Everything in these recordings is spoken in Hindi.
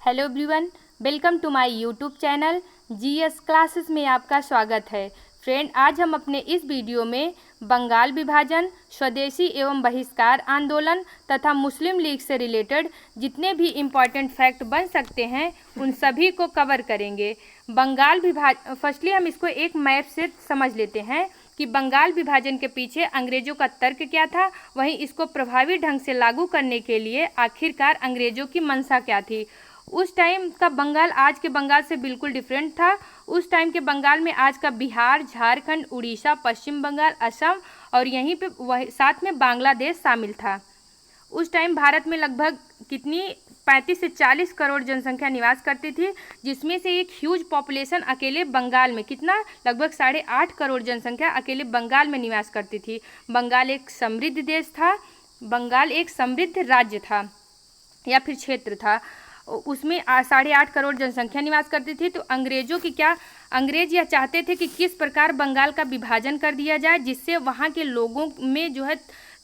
Hello everyone, welcome to my YouTube channel GS classes में आपका स्वागत है। फ्रेंड, आज हम अपने इस वीडियो में बंगाल विभाजन, स्वदेशी एवं बहिष्कार आंदोलन तथा मुस्लिम लीग से रिलेटेड जितने भी इम्पॉर्टेंट फैक्ट बन सकते हैं उन सभी को कवर करेंगे। फर्स्टली हम इसको एक मैप से समझ लेते हैं कि बंगाल विभाजन के पीछे अंग्रेजों का तर्क क्या था, वहीं इसको प्रभावी ढंग से लागू करने के लिए आखिरकार अंग्रेजों की मंशा क्या थी। उस टाइम का बंगाल आज के बंगाल से बिल्कुल डिफरेंट था। उस टाइम के बंगाल में आज का बिहार, झारखंड, उड़ीसा, पश्चिम बंगाल, असम और यहीं पे वही साथ में बांग्लादेश शामिल था। उस टाइम भारत में लगभग कितनी 35 से 40 करोड़ जनसंख्या निवास करती थी, जिसमें से एक ह्यूज पॉपुलेशन अकेले बंगाल में कितना लगभग 8.5 करोड़ जनसंख्या अकेले बंगाल में निवास करती थी। बंगाल एक समृद्ध देश था, बंगाल एक समृद्ध राज्य था या फिर क्षेत्र था। उसमें 8.5 करोड़ जनसंख्या निवास करती थी। तो अंग्रेज यह चाहते थे कि किस प्रकार बंगाल का विभाजन कर दिया जाए जिससे वहाँ के लोगों में जो है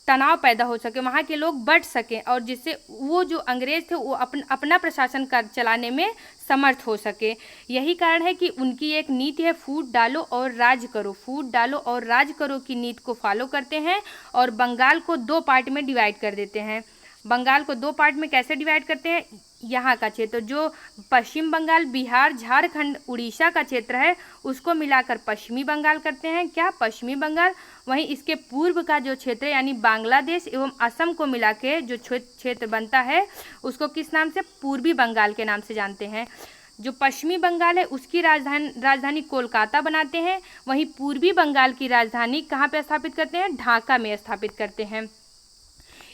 तनाव पैदा हो सके, वहाँ के लोग बढ़ सकें और जिससे वो जो अंग्रेज थे वो अपना प्रशासन कर चलाने में समर्थ हो सके। यही कारण है कि उनकी एक नीति है, फूट डालो और राज करो। फूट डालो और राज करो की नीति को फॉलो करते हैं और बंगाल को 2 पार्ट में डिवाइड कर देते हैं। बंगाल को 2 पार्ट में कैसे डिवाइड करते हैं? यहाँ का क्षेत्र जो पश्चिम बंगाल, बिहार, झारखंड, उड़ीसा का क्षेत्र है उसको मिलाकर पश्चिमी बंगाल करते हैं। क्या? पश्चिमी बंगाल। वहीं इसके पूर्व का जो क्षेत्र यानी बांग्लादेश एवं असम को मिला के जो क्षेत्र बनता है उसको किस नाम से? पूर्वी बंगाल के नाम से जानते हैं। जो पश्चिमी बंगाल है उसकी राजधानी कोलकाता बनाते हैं, वहीं पूर्वी बंगाल की राजधानी कहाँ पे स्थापित करते हैं? ढाका में स्थापित करते हैं।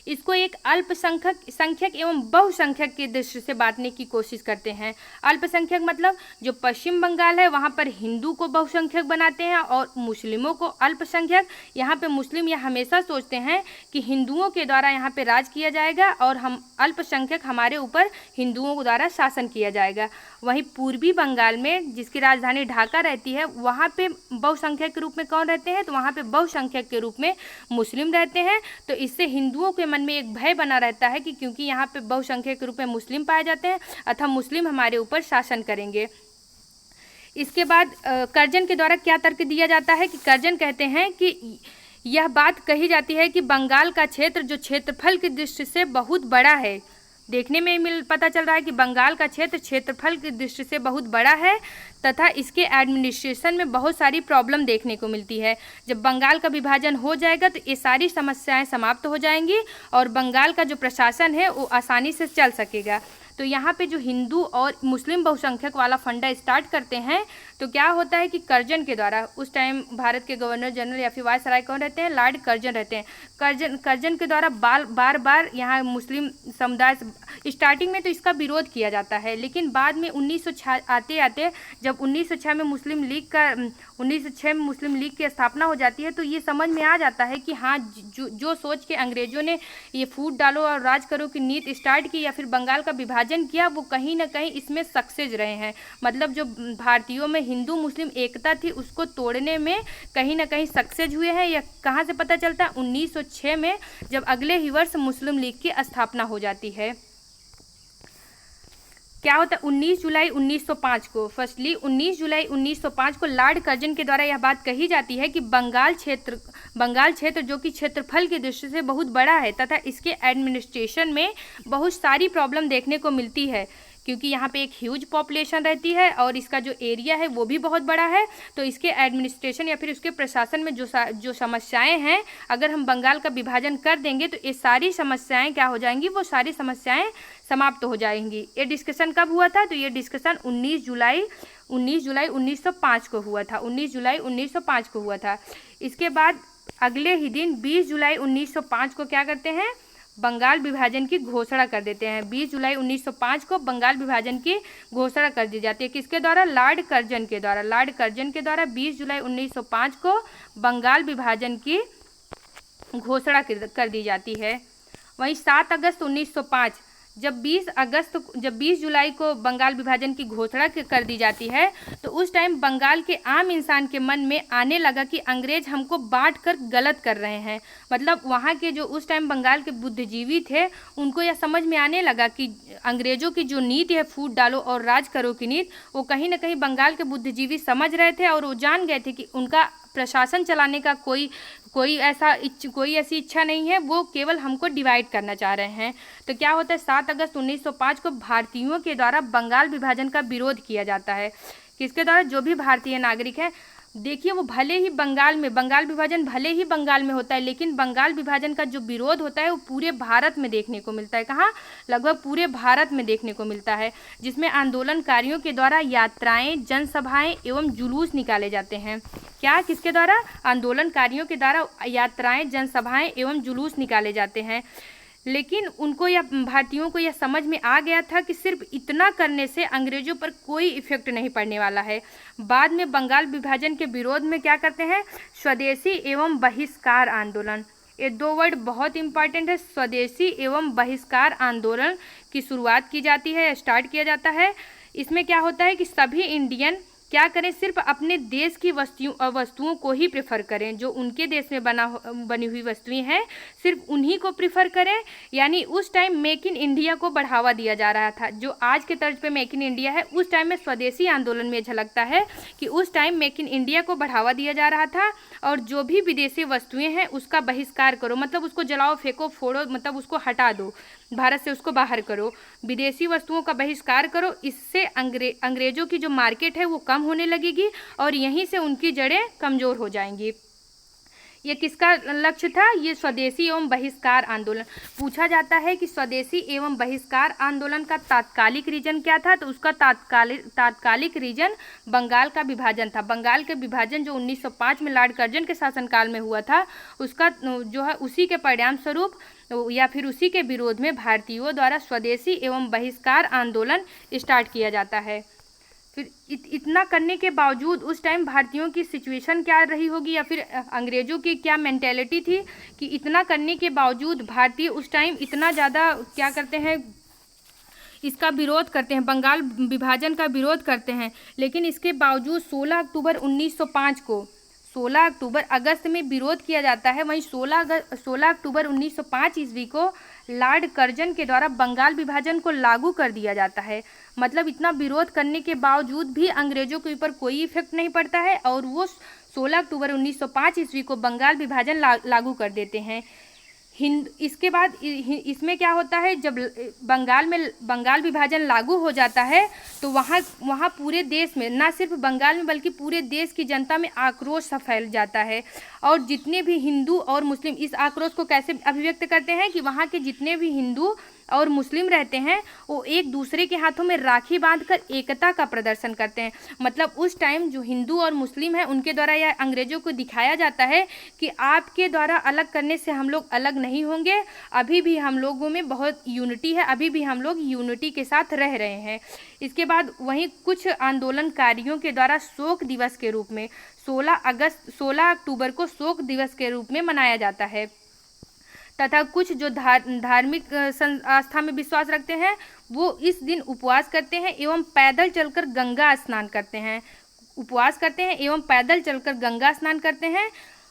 इसको एक अल्पसंख्यक एवं बहुसंख्यक की दृष्टि से बांटने की कोशिश करते हैं। अल्पसंख्यक मतलब जो पश्चिम बंगाल है वहाँ पर हिंदू को बहुसंख्यक बनाते हैं और मुस्लिमों को अल्पसंख्यक। यहाँ पे मुस्लिम यह हमेशा सोचते हैं कि हिंदुओं के द्वारा यहाँ पे राज किया जाएगा और हम अल्पसंख्यक हमारे ऊपर हिंदुओं के द्वारा शासन किया जाएगा। वहीं पूर्वी बंगाल में जिसकी राजधानी ढाका रहती है वहाँ पे बहुसंख्यक के रूप में कौन रहते हैं? तो वहाँ पे बहुसंख्यक के रूप में मुस्लिम रहते हैं। तो इससे हिंदुओं के मन में एक भय बना रहता है कि क्योंकि यहाँ पे बहुसंख्यक के रूप में मुस्लिम पाए जाते हैं अतः मुस्लिम हमारे ऊपर शासन करेंगे। इसके बाद कर्जन के द्वारा क्या तर्क दिया जाता है कि कर्जन कहते हैं कि यह बात कही जाती है कि बंगाल का क्षेत्र जो क्षेत्रफल की दृष्टि से बहुत बड़ा है, देखने में पता चल रहा है कि बंगाल का क्षेत्रफल की दृष्टि से बहुत बड़ा है तथा इसके एडमिनिस्ट्रेशन में बहुत सारी प्रॉब्लम देखने को मिलती है। जब बंगाल का विभाजन हो जाएगा तो ये सारी समस्याएं समाप्त हो जाएंगी और बंगाल का जो प्रशासन है वो आसानी से चल सकेगा। तो यहाँ पे जो हिंदू और मुस्लिम बहुसंख्यक वाला फंडा स्टार्ट करते हैं तो क्या होता है कि कर्जन के द्वारा, उस टाइम भारत के गवर्नर जनरल या फिर वायसराय कौन रहते हैं? लॉर्ड कर्जन रहते हैं। कर्जन के द्वारा बार बार यहाँ मुस्लिम समुदाय स्टार्टिंग में तो इसका विरोध किया जाता है, लेकिन बाद में 1906 आते आते जब 1906 में मुस्लिम लीग की स्थापना हो जाती है तो ये समझ में आ जाता है कि हाँ, जो सोच के अंग्रेजों ने ये फूट डालो और राज करो की नीति स्टार्ट की या फिर बंगाल का विभाजन किया वो कहीं ना कहीं इसमें सक्सेस रहे हैं। मतलब जो भारतीयों में हिंदू मुस्लिम एकता थी उसको तोड़ने में कहीं ना कहीं सक्सेस हुए हैं। यह कहाँ से पता चलता है? 1906 में जब अगले ही वर्ष मुस्लिम लीग की स्थापना हो जाती है। क्या होता है? 19 जुलाई 1905 को, फर्स्टली 19 जुलाई 1905 को लॉर्ड कर्जन के द्वारा यह बात कही जाती है कि बंगाल क्षेत्र जो कि क्षेत्रफल की दृष्टि से बहुत बड़ा है तथा इसके एडमिनिस्ट्रेशन में बहुत सारी प्रॉब्लम देखने को मिलती है क्योंकि यहाँ पे एक ह्यूज पॉपुलेशन रहती है और इसका जो एरिया है वो भी बहुत बड़ा है। तो इसके एडमिनिस्ट्रेशन या फिर उसके प्रशासन में जो समस्याएं हैं, अगर हम बंगाल का विभाजन कर देंगे तो ये सारी समस्याएं क्या हो जाएंगी? वो सारी समस्याएं समाप्त हो जाएंगी। ये डिस्कशन कब हुआ था? तो ये डिस्कशन 19 जुलाई 1905 को हुआ था। 19 जुलाई 1905 को हुआ था। इसके बाद अगले ही दिन 20 जुलाई 1905 को क्या करते हैं? बंगाल विभाजन की घोषणा कर देते हैं। 20 जुलाई 1905 को बंगाल विभाजन की घोषणा कर दी जाती है। किसके द्वारा? लॉर्ड कर्जन के द्वारा। लॉर्ड कर्जन के द्वारा 20 जुलाई 1905 को बंगाल विभाजन की घोषणा कर दी जाती है। वहीं 7 अगस्त 1905 जब 20 जुलाई को बंगाल विभाजन की घोषणा कर दी जाती है तो उस टाइम बंगाल के आम इंसान के मन में आने लगा कि अंग्रेज हमको बांट कर गलत कर रहे हैं। मतलब वहाँ के जो उस टाइम बंगाल के बुद्धिजीवी थे उनको यह समझ में आने लगा कि अंग्रेजों की जो नीति है फूट डालो और राज करो की नीति, वो कहीं ना कहीं बंगाल के बुद्धिजीवी समझ रहे थे और वो जान गए थे कि उनका प्रशासन चलाने का कोई ऐसी इच्छा नहीं है, वो केवल हमको डिवाइड करना चाह रहे हैं। तो क्या होता है, 7 अगस्त 1905 को भारतीयों के द्वारा बंगाल विभाजन का विरोध किया जाता है। किसके द्वारा? जो भी भारतीय नागरिक है। देखिए, वो भले ही बंगाल विभाजन भले ही बंगाल में होता है, लेकिन बंगाल विभाजन का जो विरोध होता है वो पूरे भारत में देखने को मिलता है। कहाँ? लगभग पूरे भारत में देखने को मिलता है, जिसमें आंदोलनकारियों के द्वारा यात्राएं, जनसभाएं एवं जुलूस निकाले जाते हैं। क्या? किसके द्वारा? आंदोलनकारियों के द्वारा यात्राएं, जनसभाएं एवं जुलूस निकाले जाते हैं। लेकिन भारतीयों को यह समझ में आ गया था कि सिर्फ इतना करने से अंग्रेजों पर कोई इफेक्ट नहीं पड़ने वाला है। बाद में बंगाल विभाजन के विरोध में क्या करते हैं? स्वदेशी एवं बहिष्कार आंदोलन। ये 2 वर्ड बहुत इंपॉर्टेंट है। स्वदेशी एवं बहिष्कार आंदोलन की शुरुआत की जाती है, स्टार्ट किया जाता है। इसमें क्या होता है कि सभी इंडियन क्या करें, सिर्फ अपने देश की वस्तुओं को ही प्रेफर करें। जो उनके देश में बनी हुई वस्तुएं हैं सिर्फ उन्हीं को प्रेफर करें। यानी उस टाइम मेक इन इंडिया को बढ़ावा दिया जा रहा था। जो आज के तर्ज पे मेक इन इंडिया है, उस टाइम में स्वदेशी आंदोलन में झलकता है कि उस टाइम मेक इन इंडिया को बढ़ावा दिया जा रहा था। और जो भी विदेशी वस्तुएं हैं उसका बहिष्कार करो, मतलब उसको जलाओ, फेंको, फोड़ो, मतलब उसको हटा दो, भारत से उसको बाहर करो। विदेशी वस्तुओं का बहिष्कार करो। इससे अंग्रेजों की जो मार्केट है वो कम होने लगेगी और यहीं से उनकी जड़ें कमज़ोर हो जाएंगी। ये किसका लक्ष्य था? ये स्वदेशी एवं बहिष्कार आंदोलन। पूछा जाता है कि स्वदेशी एवं बहिष्कार आंदोलन का तात्कालिक रीजन क्या था? तो उसका तात्कालिक रीजन बंगाल का विभाजन था। बंगाल के विभाजन जो 1905 में लॉर्ड कर्जन के शासनकाल में हुआ था, उसका जो है उसी के परिणाम स्वरूप या फिर उसी के विरोध में भारतीयों द्वारा स्वदेशी एवं बहिष्कार आंदोलन स्टार्ट किया जाता है। फिर इतना करने के बावजूद उस टाइम भारतीयों की सिचुएशन क्या रही होगी या फिर अंग्रेज़ों की क्या मेंटेलिटी थी कि इतना करने के बावजूद भारतीय उस टाइम इतना ज़्यादा क्या करते हैं, इसका विरोध करते हैं, बंगाल विभाजन का विरोध करते हैं। लेकिन इसके बावजूद 16 अक्टूबर 1905 को 16 अगस्त में विरोध किया जाता है। वहीं 16 अक्टूबर 1905 ईस्वी को लॉर्ड कर्जन के द्वारा बंगाल विभाजन को लागू कर दिया जाता है। मतलब इतना विरोध करने के बावजूद भी अंग्रेजों के ऊपर कोई इफेक्ट नहीं पड़ता है और वो 16 अक्टूबर 1905 ईस्वी को बंगाल विभाजन लागू कर देते हैं। इसके बाद इसमें क्या होता है, जब बंगाल विभाजन लागू हो जाता है तो वहाँ पूरे देश में, ना सिर्फ बंगाल में बल्कि पूरे देश की जनता में आक्रोश सा फैल जाता है। और जितने भी हिंदू और मुस्लिम इस आक्रोश को कैसे अभिव्यक्त करते हैं कि वहाँ के जितने भी हिंदू और मुस्लिम रहते हैं वो एक दूसरे के हाथों में राखी बांधकर एकता का प्रदर्शन करते हैं। मतलब उस टाइम जो हिंदू और मुस्लिम हैं उनके द्वारा यह अंग्रेजों को दिखाया जाता है कि आपके द्वारा अलग करने से हम लोग अलग नहीं होंगे, अभी भी हम लोगों में बहुत यूनिटी है, अभी भी हम लोग यूनिटी के साथ रह रहे हैं। इसके बाद वहीं कुछ आंदोलनकारियों के द्वारा शोक दिवस के रूप में 16 अक्टूबर को शोक दिवस के रूप में मनाया जाता है तथा कुछ जो धार्मिक आस्था में विश्वास रखते हैं वो इस दिन उपवास करते हैं एवं पैदल चलकर गंगा स्नान करते हैं। उपवास करते हैं एवं पैदल चलकर गंगा स्नान करते हैं।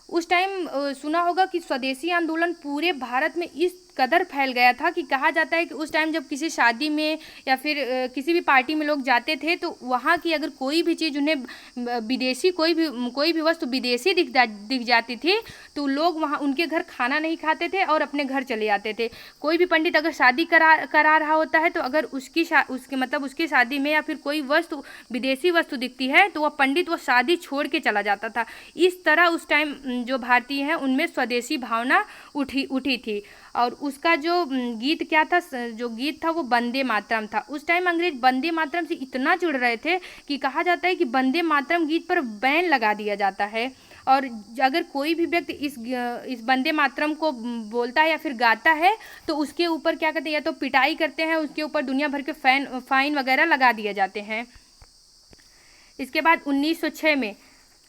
उस टाइम सुना होगा कि स्वदेशी आंदोलन पूरे भारत में इस कदर फैल गया था कि कहा जाता है कि उस टाइम जब किसी शादी में या फिर किसी भी पार्टी में लोग जाते थे तो वहाँ की अगर कोई भी चीज़ उन्हें विदेशी कोई भी वस्तु विदेशी दिख जाती थी तो लोग वहाँ उनके घर खाना नहीं खाते थे और अपने घर चले जाते थे। कोई भी पंडित अगर शादी करा रहा होता है तो अगर उसकी शादी में या फिर कोई वस्तु विदेशी वस्तु दिखती है तो वह पंडित वो शादी छोड़ के चला जाता था। इस तरह उस टाइम जो भारतीय हैं उनमें स्वदेशी भावना उठी थी। और उसका जो गीत क्या था, जो गीत था वो वंदे मातरम था। उस टाइम अंग्रेज वंदे मातरम से इतना चिढ़ रहे थे कि कहा जाता है कि वंदे मातरम गीत पर बैन लगा दिया जाता है। और अगर कोई भी व्यक्ति इस वंदे मातरम को बोलता है या फिर गाता है तो उसके ऊपर क्या करते हैं, या तो पिटाई करते हैं, उसके ऊपर दुनिया भर के फाइन वगैरह लगा दिए जाते हैं। इसके बाद 1906 में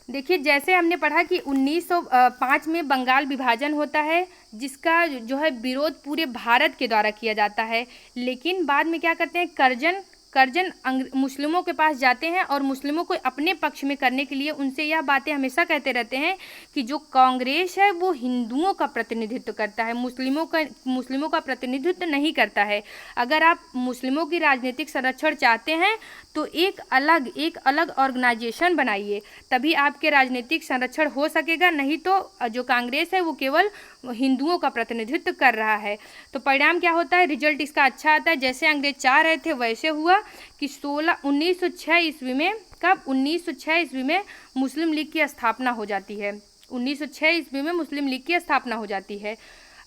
देखिए, जैसे हमने पढ़ा कि 1905 में बंगाल विभाजन होता है, जिसका जो है विरोध पूरे भारत के द्वारा किया जाता है। लेकिन बाद में क्या करते हैं, कर्जन मुस्लिमों के पास जाते हैं और मुस्लिमों को अपने पक्ष में करने के लिए उनसे यह बातें हमेशा कहते रहते हैं कि जो कांग्रेस है वो हिंदुओं का प्रतिनिधित्व करता है, मुस्लिमों का प्रतिनिधित्व नहीं करता है। अगर आप मुस्लिमों की राजनीतिक संरक्षण चाहते हैं तो एक अलग ऑर्गेनाइजेशन बनाइए, तभी आपके राजनीतिक संरक्षण हो सकेगा, नहीं तो जो कांग्रेस है वो केवल हिंदुओं का प्रतिनिधित्व कर रहा है। तो परिणाम क्या होता है, रिजल्ट इसका अच्छा आता है। जैसे अंग्रेज चाह रहे थे वैसे हुआ कि 1906 ईस्वी में, कब, 1906 ईस्वी में मुस्लिम लीग की स्थापना हो जाती है। 1906 ईस्वी में मुस्लिम लीग की स्थापना हो जाती है।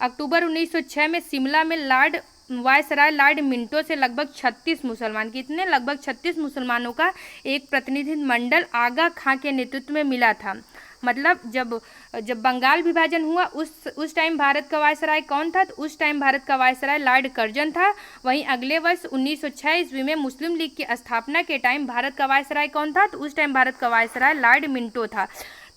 अक्टूबर 1906 में शिमला में वायसराय लॉर्ड मिंटो से लगभग 36 मुसलमान, कितने, लगभग 36 मुसलमानों का एक प्रतिनिधि मंडल आगा खां के नेतृत्व में मिला था। मतलब जब बंगाल विभाजन हुआ उस टाइम भारत का वायसराय कौन था, तो उस टाइम भारत का वायसराय लॉर्ड कर्जन था। वहीं अगले वर्ष 1906 ईस्वी में मुस्लिम लीग की स्थापना के टाइम भारत का वायसराय कौन था, तो उस टाइम भारत का वायसराय लॉर्ड मिंटो था।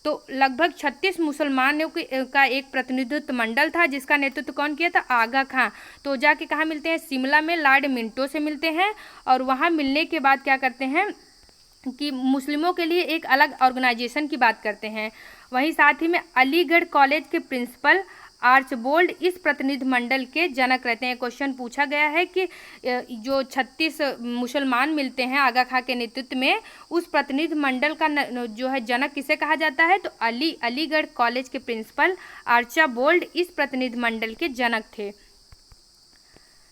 तो लगभग 36 मुसलमानों का एक प्रतिनिधित्व मंडल था, जिसका नेतृत्व कौन किया था, आगा खां। तो जाके कहाँ मिलते हैं, शिमला में लॉर्ड मिंटो से मिलते हैं, और वहाँ मिलने के बाद क्या करते हैं कि मुस्लिमों के लिए एक अलग ऑर्गेनाइजेशन की बात करते हैं। वहीं साथ ही में अलीगढ़ कॉलेज के प्रिंसिपल आर्चबोल्ड इस प्रतिनिधि मंडल के जनक रहते हैं। क्वेश्चन पूछा गया है कि जो 36 मुसलमान मिलते हैं आगा खां के नेतृत्व में, उस प्रतिनिधि मंडल का जो है जनक किसे कहा जाता है, तो अलीगढ़ कॉलेज के प्रिंसिपल आर्चबोल्ड इस प्रतिनिधि मंडल के जनक थे।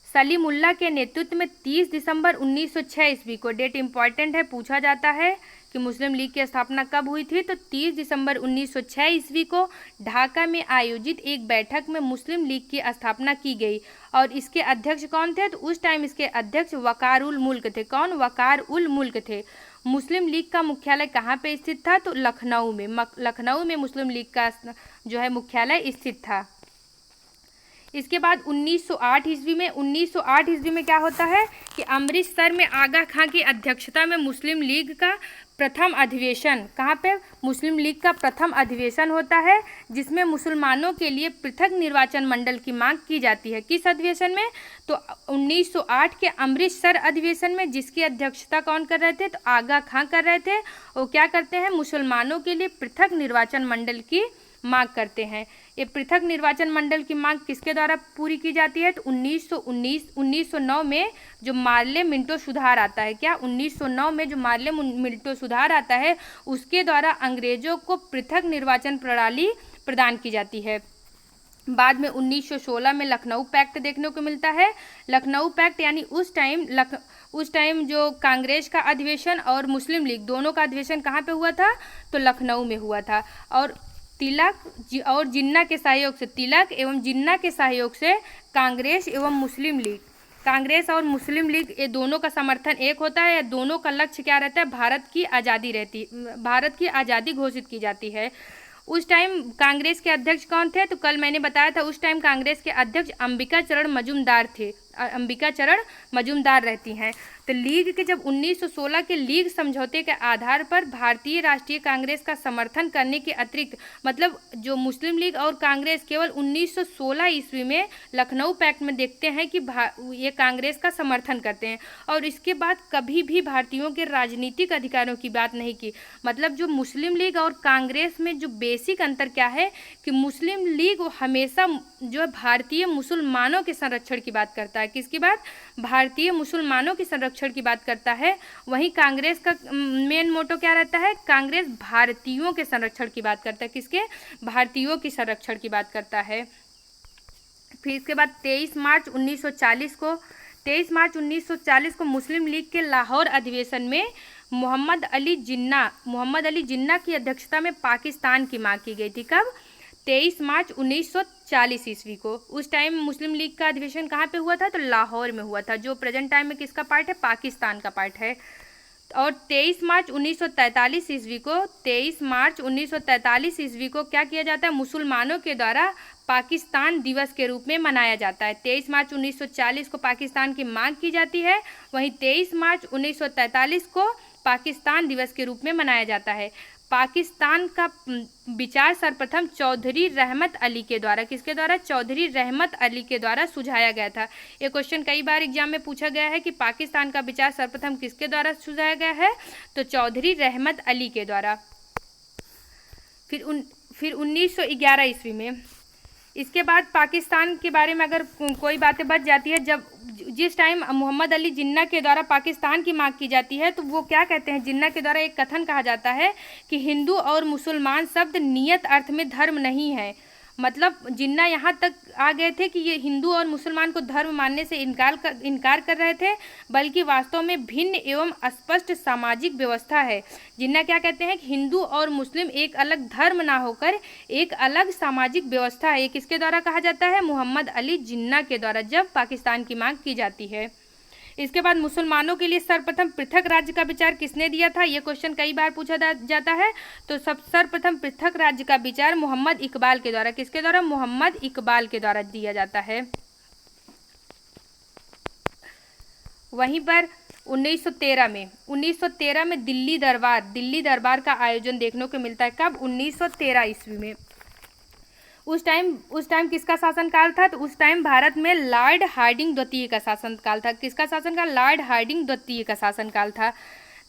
सलीमुल्लाह के नेतृत्व में 30 दिसंबर 1906 ईस्वी को, डेट इम्पॉर्टेंट है, पूछा जाता है कि मुस्लिम लीग की स्थापना कब हुई थी, तो 30 दिसंबर 1906 ईस्वी को ढाका में आयोजित एक बैठक में मुस्लिम लीग की स्थापना की गई। और इसके अध्यक्ष कौन थे, तो उस टाइम इसके अध्यक्ष वकार उल मुल्क थे। कौन, वकार उल मुल्क थे। मुस्लिम लीग का मुख्यालय कहाँ पे स्थित था, तो लखनऊ में। लखनऊ में मुस्लिम लीग का जो है मुख्यालय स्थित था। इसके बाद 1908 ईस्वी में क्या होता है कि अमृतसर में आगा खां की अध्यक्षता में मुस्लिम लीग का प्रथम अधिवेशन, कहाँ पे, मुस्लिम लीग का प्रथम अधिवेशन होता है, जिसमें मुसलमानों के लिए पृथक निर्वाचन मंडल की मांग की जाती है। किस अधिवेशन में, तो 1908 के अमृतसर अधिवेशन में, जिसकी अध्यक्षता कौन कर रहे थे, तो आगा खां कर रहे थे। वो क्या करते हैं, मुसलमानों के लिए पृथक निर्वाचन मंडल की मांग करते हैं। ये पृथक निर्वाचन मंडल की मांग किसके द्वारा पूरी की जाती है, तो 1909 में जो मार्ले मिंटो सुधार आता है, क्या, 1909 में जो मार्ले मिंटो सुधार आता है, उसके द्वारा अंग्रेजों को पृथक निर्वाचन प्रणाली प्रदान की जाती है। बाद में 1916 में लखनऊ पैक्ट देखने को मिलता है। लखनऊ पैक्ट यानी उस टाइम जो कांग्रेस का अधिवेशन और मुस्लिम लीग दोनों का अधिवेशन कहाँ पे हुआ था, तो लखनऊ में हुआ था। और तिलक और जिन्ना के सहयोग से, तिलक एवं जिन्ना के सहयोग से कांग्रेस और मुस्लिम लीग ये दोनों का समर्थन एक होता है। दोनों का लक्ष्य क्या रहता है, भारत की आज़ादी घोषित की जाती है। उस टाइम कांग्रेस के अध्यक्ष कौन थे, तो कल मैंने बताया था उस टाइम कांग्रेस के अध्यक्ष अंबिका चरण मजूमदार रहती हैं। तो लीग के जब 1916 के लीग समझौते के आधार पर भारतीय राष्ट्रीय कांग्रेस का समर्थन करने के अतिरिक्त, मतलब जो मुस्लिम लीग और कांग्रेस केवल 1916 ईस्वी में लखनऊ पैक्ट में देखते हैं कि ये कांग्रेस का समर्थन करते हैं, और इसके बाद कभी भी भारतीयों के राजनीतिक अधिकारों की बात नहीं की। मतलब जो मुस्लिम लीग और कांग्रेस में जो बेसिक अंतर क्या है कि मुस्लिम लीग वो हमेशा जो है भारतीय मुसलमानों के संरक्षण की बात करता है। किसकी बात, भारतीय मुसलमानों के संरक्षण की बात करता है। वहीं कांग्रेस का मेन मोटो क्या रहता है, कांग्रेस भारतीयों के संरक्षण की बात करता है। किसके, भारतीयों के संरक्षण की बात करता है। फिर इसके बाद 23 मार्च 1940 को मुस्लिम लीग के लाहौर अधिवेशन में मोहम्मद अली जिन्ना की अध्यक्षता में पाकिस्तान की मांग की गई थी। कब, 23 मार्च 1940 ईस्वी को। उस टाइम मुस्लिम लीग का अधिवेशन कहाँ पे हुआ था, तो लाहौर में हुआ था, जो प्रेजेंट टाइम में किसका पार्ट है, पाकिस्तान का पार्ट है। और 23 मार्च 1943 ईस्वी को क्या किया जाता है, मुसलमानों के द्वारा पाकिस्तान दिवस के रूप में मनाया जाता है। 23 मार्च 1940 को पाकिस्तान की मांग की जाती है, वहीं 23 मार्च 1943 को पाकिस्तान दिवस के रूप में मनाया जाता है। पाकिस्तान का विचार सर्वप्रथम चौधरी रहमत अली के द्वारा, किसके द्वारा? चौधरी रहमत अली के द्वारा सुझाया गया था। ये क्वेश्चन कई बार एग्जाम में पूछा गया है कि पाकिस्तान का विचार सर्वप्रथम किसके द्वारा सुझाया गया है, तो चौधरी रहमत अली के द्वारा। फिर 1911 ईस्वी में, इसके बाद पाकिस्तान के बारे में अगर कोई बातें बच जाती है, जिस टाइम मोहम्मद अली जिन्ना के द्वारा पाकिस्तान की मांग की जाती है, तो वो क्या कहते हैं, जिन्ना के द्वारा एक कथन कहा जाता है कि हिंदू और मुसलमान शब्द नियत अर्थ में धर्म नहीं है। मतलब जिन्ना यहाँ तक आ गए थे कि ये हिंदू और मुसलमान को धर्म मानने से इनकार कर रहे थे, बल्कि वास्तव में भिन्न एवं स्पष्ट सामाजिक व्यवस्था है। जिन्ना क्या कहते हैं कि हिंदू और मुस्लिम एक अलग धर्म ना होकर एक अलग सामाजिक व्यवस्था है। ये किसके द्वारा कहा जाता है? मोहम्मद अली जिन्ना के द्वारा, जब पाकिस्तान की मांग की जाती है। इसके बाद मुसलमानों के लिए सर्वप्रथम पृथक राज्य का विचार किसने दिया था? ये क्वेश्चन कई बार पूछा जाता है। तो सर्वप्रथम पृथक राज्य का विचार मोहम्मद इकबाल के द्वारा, किसके द्वारा? मोहम्मद इकबाल के द्वारा दिया जाता है। वहीं पर 1913 में दिल्ली दरबार का आयोजन देखने को मिलता है। कब? 1913 ईस्वी में। उस टाइम किसका शासनकाल था? तो उस टाइम भारत में लॉर्ड हार्डिंग द्वितीय का शासनकाल था। किसका शासनकाल? लॉर्ड हार्डिंग द्वितीय का शासनकाल था।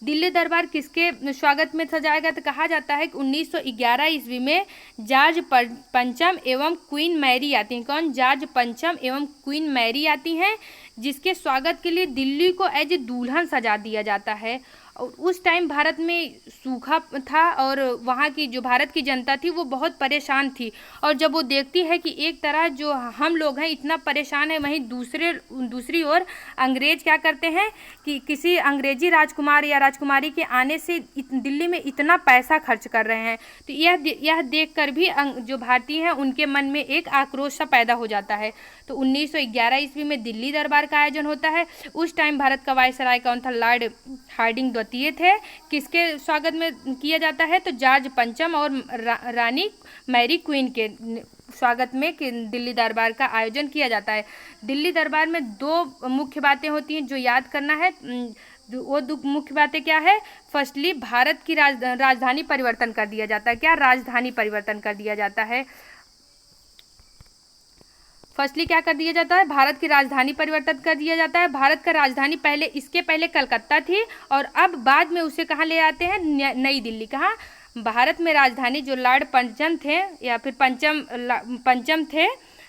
दिल्ली दरबार किसके स्वागत में सजाया गया? तो कहा जाता है कि 1911 ईस्वी में जॉर्ज पंचम एवं क्वीन मैरी आती हैं। कौन? जॉर्ज पंचम एवं क्वीन मैरी आती हैं, जिसके स्वागत के लिए दिल्ली को एज ए दुल्हन सजा दिया जाता है। और उस टाइम भारत में सूखा था और वहाँ की जो भारत की जनता थी वो बहुत परेशान थी। और जब वो देखती है कि एक तरह जो हम लोग हैं इतना परेशान है, वहीं दूसरी ओर अंग्रेज क्या करते हैं कि किसी अंग्रेजी राजकुमार या राजकुमारी के आने से दिल्ली में इतना पैसा खर्च कर रहे हैं, तो यह देखकर भी जो भारतीय हैं उनके मन में एक आक्रोश सा पैदा हो जाता है। तो 1911 ईस्वी में दिल्ली दरबार का आयोजन होता है। उस टाइम भारत का वायसराय कौन था? लॉर्ड हार्डिंग द्वितीय थे। किसके स्वागत में किया जाता है? तो जॉर्ज पंचम और रानी मैरी क्वीन के स्वागत में दिल्ली दरबार का आयोजन किया जाता है। दिल्ली दरबार में दो मुख्य बातें होती हैं जो याद करना है। वो दो मुख्य बातें क्या है? फर्स्टली भारत की राजधानी परिवर्तन कर दिया जाता है। क्या? राजधानी परिवर्तन कर दिया जाता है। फर्स्टली क्या कर दिया जाता है? भारत की राजधानी परिवर्तन कर दिया जाता है। भारत का राजधानी इसके पहले कलकत्ता थी और अब बाद में उसे कहाँ ले आते हैं? नई दिल्ली। कहाँ? भारत में राजधानी जो लॉर्ड पंचम थे या फिर पंचम थे,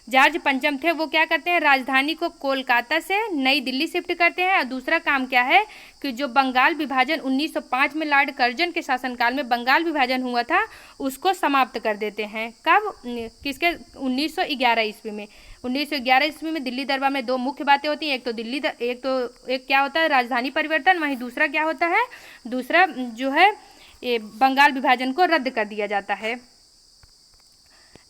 जॉर्ज पंचम थे, वो क्या करते हैं? राजधानी को कोलकाता से नई दिल्ली शिफ्ट करते हैं। और दूसरा काम क्या है कि जो बंगाल विभाजन 1905 में लॉर्ड कर्जन के शासनकाल में बंगाल विभाजन हुआ था उसको समाप्त कर देते हैं। कब? किसके? 1911 ईस्वी में। 1911 ईस्वी में दिल्ली दरबार में दो मुख्य बातें होती हैं। एक क्या होता है? राजधानी परिवर्तन। वहीं दूसरा क्या होता है? दूसरा जो है ये बंगाल विभाजन को रद्द कर दिया जाता है।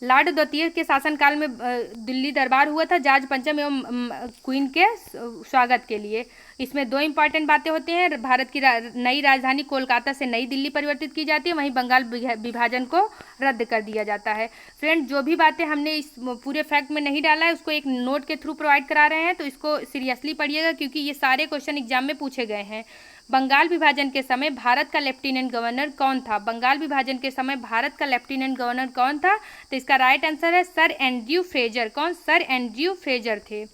लॉर्ड द्वितीय के शासनकाल में दिल्ली दरबार हुआ था जॉर्ज पंचम एवं क्वीन के स्वागत के लिए। इसमें दो इम्पॉर्टेंट बातें होती हैं। भारत की नई राजधानी कोलकाता से नई दिल्ली परिवर्तित की जाती है, वहीं बंगाल विभाजन को रद्द कर दिया जाता है। फ्रेंड, जो भी बातें हमने इस पूरे फैक्ट में नहीं डाला है उसको एक नोट के थ्रू प्रोवाइड करा रहे हैं, तो इसको सीरियसली पढ़िएगा क्योंकि ये सारे क्वेश्चन एग्जाम में पूछे गए हैं। बंगाल विभाजन के समय भारत का लेफ्टिनेंट गवर्नर कौन था? बंगाल विभाजन के समय भारत का लेफ्टिनेंट गवर्नर कौन था? तो इसका राइट आंसर है सर एंड्रयू फ्रेजर। कौन? सर एंड्रयू फ्रेजर थे।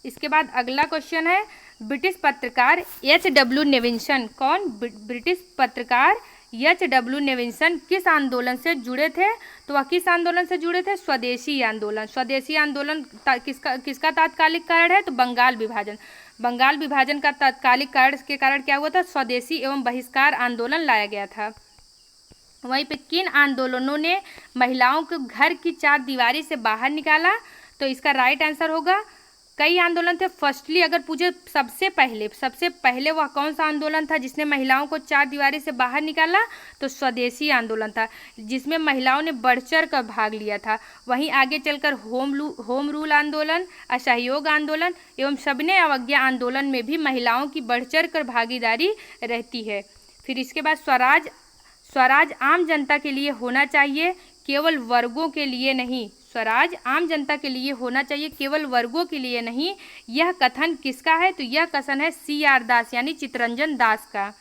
इसके बाद अगला क्वेश्चन है, ब्रिटिश पत्रकार H.W. नेविंसन। कौन? ब्रिटिश पत्रकार H.W. नेविंसन किस आंदोलन से जुड़े थे? तो वह किस आंदोलन से जुड़े थे? स्वदेशी आंदोलन। स्वदेशी आंदोलन किसका तात्कालिक कारण है? तो बंगाल विभाजन। बंगाल विभाजन का तात्कालिक कारण के कारण क्या हुआ था? स्वदेशी एवं बहिष्कार आंदोलन लाया गया था। वहीं पे किन आंदोलनों ने महिलाओं को घर की चार दीवारी से बाहर निकाला? तो इसका राइट आंसर होगा, कई आंदोलन थे। फर्स्टली अगर पूछे सबसे पहले वह कौन सा आंदोलन था जिसने महिलाओं को चार दीवारी से बाहर निकाला? तो स्वदेशी आंदोलन था, जिसमें महिलाओं ने बढ़ चढ़ कर भाग लिया था। वहीं आगे चलकर होम रूल आंदोलन, असहयोग आंदोलन एवं सबने अवज्ञा आंदोलन में भी महिलाओं की बढ़ चढ़ कर भागीदारी रहती है। फिर इसके बाद स्वराज आम जनता के लिए होना चाहिए, केवल वर्गों के लिए नहीं। स्वराज आम जनता के लिए होना चाहिए, केवल वर्गों के लिए नहीं। यह कथन किसका है? तो यह कथन है C.R. दास यानी चित्तरंजन दास का।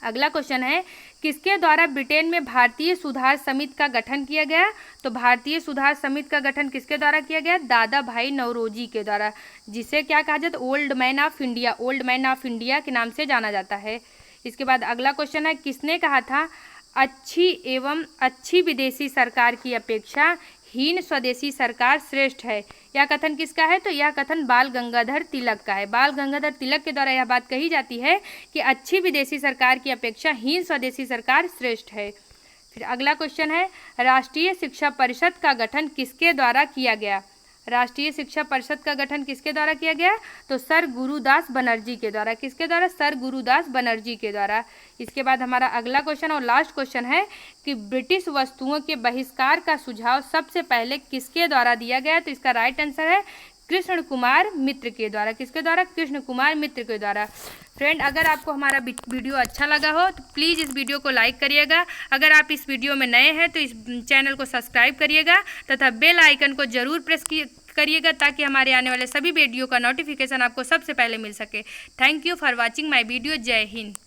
अगला क्वेश्चन है, किसके द्वारा ब्रिटेन में भारतीय सुधार समिति का गठन किया गया? तो भारतीय सुधार समिति का गठन किसके द्वारा किया गया? दादा भाई नौरोजी के द्वारा, जिसे क्या कहा जाता है? Old man of India, old man of India के नाम से जाना जाता है। इसके बाद अगला क्वेश्चन है, किसने कहा था अच्छी विदेशी सरकार की अपेक्षा हीन स्वदेशी सरकार श्रेष्ठ है? यह कथन किसका है? तो यह कथन बाल गंगाधर तिलक का है। बाल गंगाधर तिलक के द्वारा यह बात कही जाती है कि अच्छी विदेशी सरकार की अपेक्षा हीन स्वदेशी सरकार श्रेष्ठ है। फिर अगला क्वेश्चन है, राष्ट्रीय शिक्षा परिषद का गठन किसके द्वारा किया गया? राष्ट्रीय शिक्षा परिषद का गठन किसके द्वारा किया गया? तो सर गुरुदास बनर्जी के द्वारा। किसके द्वारा? सर गुरुदास बनर्जी के द्वारा। इसके बाद हमारा अगला क्वेश्चन और लास्ट क्वेश्चन है कि ब्रिटिश वस्तुओं के बहिष्कार का सुझाव सबसे पहले किसके द्वारा दिया गया? तो इसका राइट आंसर है कृष्ण कुमार मित्र के द्वारा। किसके द्वारा? कृष्ण कुमार मित्र के द्वारा। फ्रेंड, अगर आपको हमारा वीडियो अच्छा लगा हो तो प्लीज़ इस वीडियो को लाइक करिएगा। अगर आप इस वीडियो में नए हैं तो इस चैनल को सब्सक्राइब करिएगा तथा बेल आइकन को जरूर प्रेस करिएगा ताकि हमारे आने वाले सभी वीडियो का नोटिफिकेशन आपको सबसे पहले मिल सके। Thank you for watching my video. जय हिंद।